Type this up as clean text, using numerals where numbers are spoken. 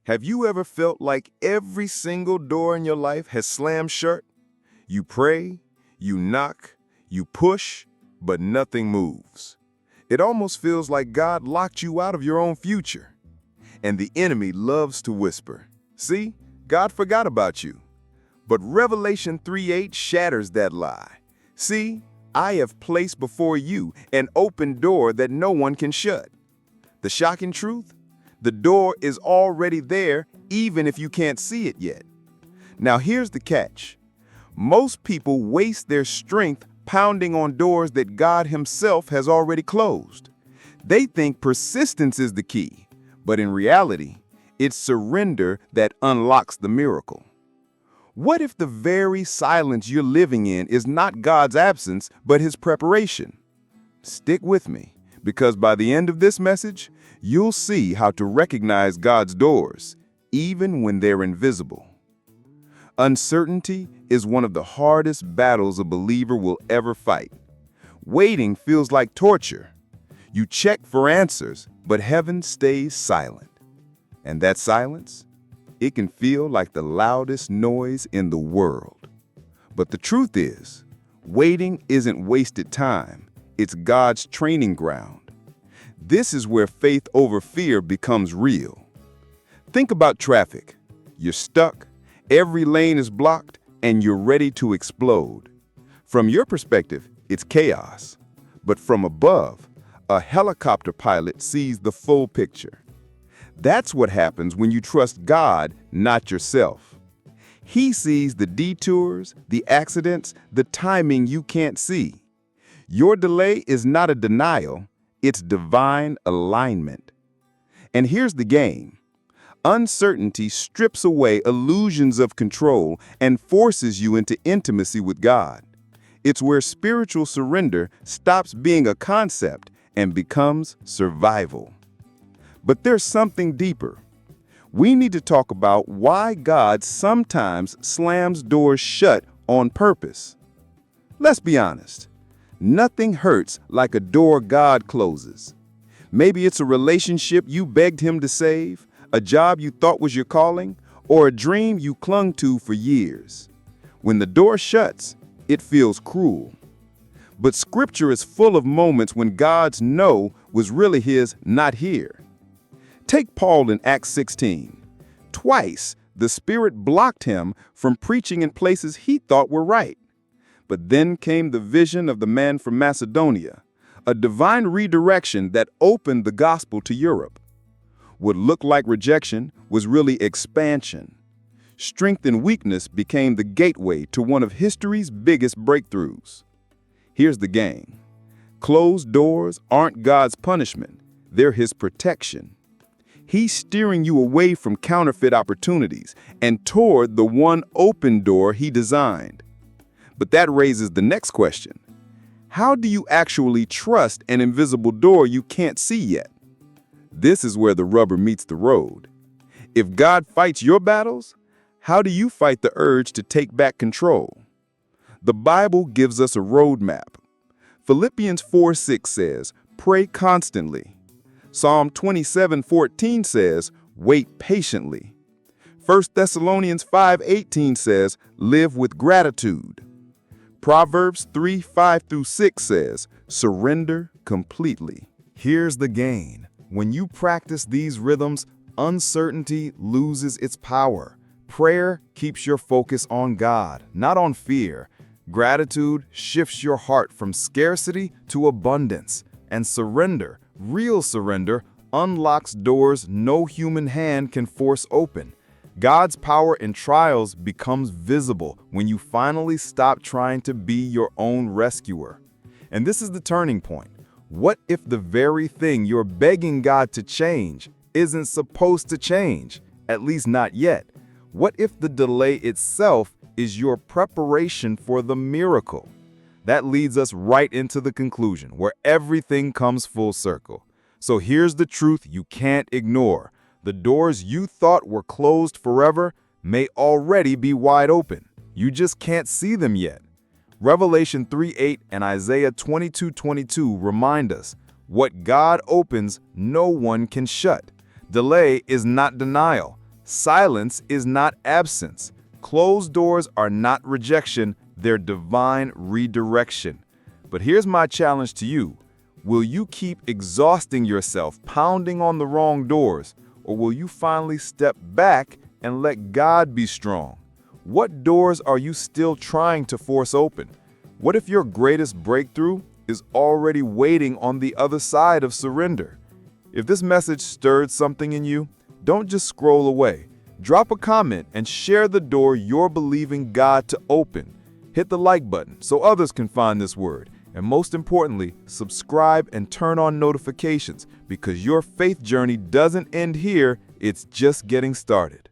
Have you ever felt like every single door in your life has slammed shut? You pray, you knock, you push, but nothing moves. It almost feels like God locked you out of your own future. And the enemy loves to whisper, "See, God forgot about you." But Revelation 3:8 shatters that lie. "See, I have placed before you an open door that no one can shut." The shocking truth? The door is already there, even if you can't see it yet. Now here's the catch. Most people waste their strength pounding on doors that God Himself has already closed. They think persistence is the key, but in reality, it's surrender that unlocks the miracle. What if the very silence you're living in is not God's absence, but His preparation? Stick with me, because by the end of this message, you'll see how to recognize God's doors, even when they're invisible. Uncertainty is one of the hardest battles a believer will ever fight. Waiting feels like torture. You check for answers, but heaven stays silent. And that silence? It can feel like the loudest noise in the world. But the truth is, waiting isn't wasted time. It's God's training ground. This is where faith over fear becomes real. Think about traffic. You're stuck, every lane is blocked, and you're ready to explode. From your perspective, it's chaos. But from above, a helicopter pilot sees the full picture. That's what happens when you trust God, not yourself. He sees the detours, the accidents, the timing you can't see. Your delay is not a denial, it's divine alignment. And here's the game. Uncertainty strips away illusions of control and forces you into intimacy with God. It's where spiritual surrender stops being a concept and becomes survival. But there's something deeper. We need to talk about why God sometimes slams doors shut on purpose. Let's be honest. Nothing hurts like a door God closes. Maybe it's a relationship you begged Him to save, a job you thought was your calling, or a dream you clung to for years. When the door shuts, it feels cruel. But Scripture is full of moments when God's no was really His not here. Take Paul in Acts 16. Twice, the Spirit blocked him from preaching in places he thought were right. But then came the vision of the man from Macedonia, a divine redirection that opened the gospel to Europe. What looked like rejection was really expansion. Strength and weakness became the gateway to one of history's biggest breakthroughs. Here's the game. Closed doors aren't God's punishment, they're His protection. He's steering you away from counterfeit opportunities and toward the one open door He designed. But that raises the next question. How do you actually trust an invisible door you can't see yet? This is where the rubber meets the road. If God fights your battles, how do you fight the urge to take back control? The Bible gives us a roadmap. Philippians 4:6 says, "Pray constantly." Psalm 27:14 says, "Wait patiently." 1 Thessalonians 5:18 says, "Live with gratitude." Proverbs 3:5-6 says, "Surrender completely." Here's the gain. When you practice these rhythms, uncertainty loses its power. Prayer keeps your focus on God, not on fear. Gratitude shifts your heart from scarcity to abundance. And surrender, real surrender, unlocks doors no human hand can force open. God's power in trials becomes visible when you finally stop trying to be your own rescuer. And this is the turning point. What if the very thing you're begging God to change isn't supposed to change? At least not yet. What if the delay itself is your preparation for the miracle? That leads us right into the conclusion, where everything comes full circle. So here's the truth you can't ignore. The doors you thought were closed forever may already be wide open. You just can't see them yet. Revelation 3:8 and Isaiah 22:22 remind us, what God opens, no one can shut. Delay is not denial. Silence is not absence. Closed doors are not rejection, they're divine redirection. But here's my challenge to you. Will you keep exhausting yourself, pounding on the wrong doors, or will you finally step back and let God be strong? What doors are you still trying to force open? What if your greatest breakthrough is already waiting on the other side of surrender? If this message stirred something in you, don't just scroll away. Drop a comment and share the door you're believing God to open. Hit the like button so others can find this word. And most importantly, subscribe and turn on notifications because your faith journey doesn't end here, it's just getting started.